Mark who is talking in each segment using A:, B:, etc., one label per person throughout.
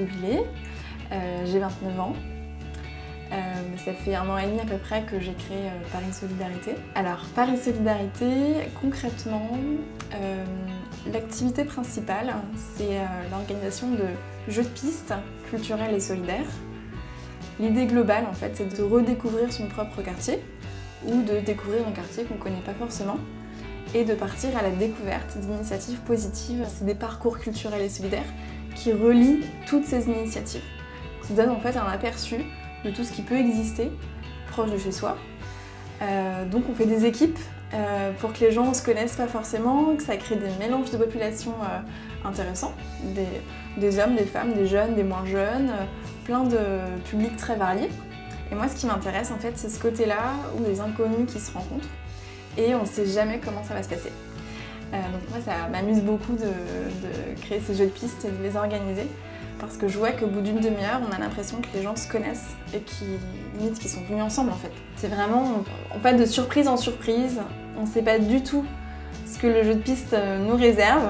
A: Doubillet, j'ai 29 ans. Ça fait 1 an et demi à peu près que j'ai créé Paris Solidarité. Alors Paris Solidarité, concrètement, l'activité principale, c'est l'organisation de jeux de piste culturels et solidaires. L'idée globale, en fait, c'est de redécouvrir son propre quartier ou de découvrir un quartier qu'on ne connaît pas forcément et de partir à la découverte d'initiatives positives. C'est des parcours culturels et solidaires qui relient toutes ces initiatives, qui donnent en fait un aperçu de tout ce qui peut exister proche de chez soi. Donc on fait des équipes pour que les gens ne se connaissent pas forcément, que ça crée des mélanges de populations intéressants, des hommes, des femmes, des jeunes, des moins jeunes, plein de publics très variés. Et moi ce qui m'intéresse en fait c'est ce côté-là où des inconnus qui se rencontrent et on ne sait jamais comment ça va se passer. Donc moi ça m'amuse beaucoup de créer ces jeux de piste et de les organiser parce que je vois qu'au bout d'une demi-heure on a l'impression que les gens se connaissent et qu'ils sont venus ensemble en fait. C'est vraiment, on passe de surprise en surprise, on ne sait pas du tout ce que le jeu de piste nous réserve,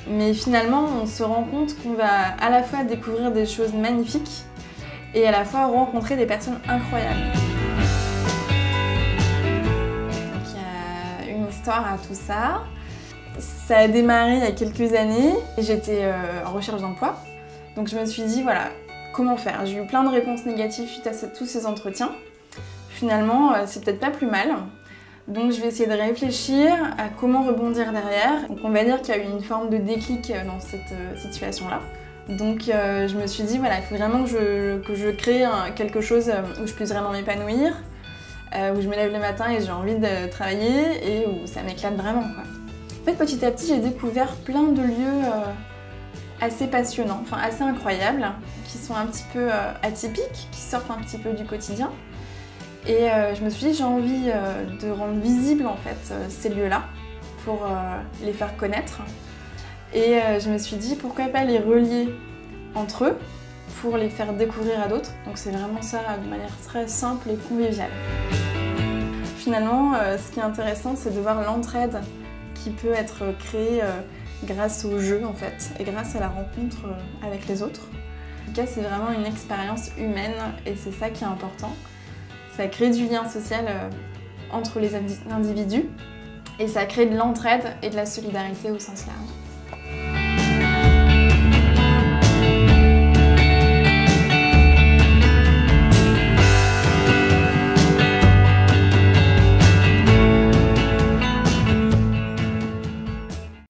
A: mais finalement on se rend compte qu'on va à la fois découvrir des choses magnifiques et à la fois rencontrer des personnes incroyables. Donc il y a une histoire à tout ça. Ça a démarré il y a quelques années et j'étais en recherche d'emploi. Donc je me suis dit, voilà, comment faire? J'ai eu plein de réponses négatives suite à tous ces entretiens. Finalement, c'est peut-être pas plus mal. Donc je vais essayer de réfléchir à comment rebondir derrière. Donc on va dire qu'il y a eu une forme de déclic dans cette situation-là. Donc je me suis dit, voilà, il faut vraiment que je crée quelque chose où je puisse vraiment m'épanouir, où je me lève le matin et j'ai envie de travailler et où ça m'éclate vraiment, quoi. En fait, petit à petit, j'ai découvert plein de lieux assez passionnants, enfin assez incroyables, qui sont un petit peu atypiques, qui sortent un petit peu du quotidien. Et je me suis dit, j'ai envie de rendre visibles en fait ces lieux-là pour les faire connaître. Et je me suis dit, pourquoi pas les relier entre eux pour les faire découvrir à d'autres. Donc c'est vraiment ça de manière très simple et conviviale. Finalement, ce qui est intéressant, c'est de voir l'entraide qui peut être créée grâce au jeu en fait, et grâce à la rencontre avec les autres. En tout cas, c'est vraiment une expérience humaine et c'est ça qui est important. Ça crée du lien social entre les individus et ça crée de l'entraide et de la solidarité au sens large.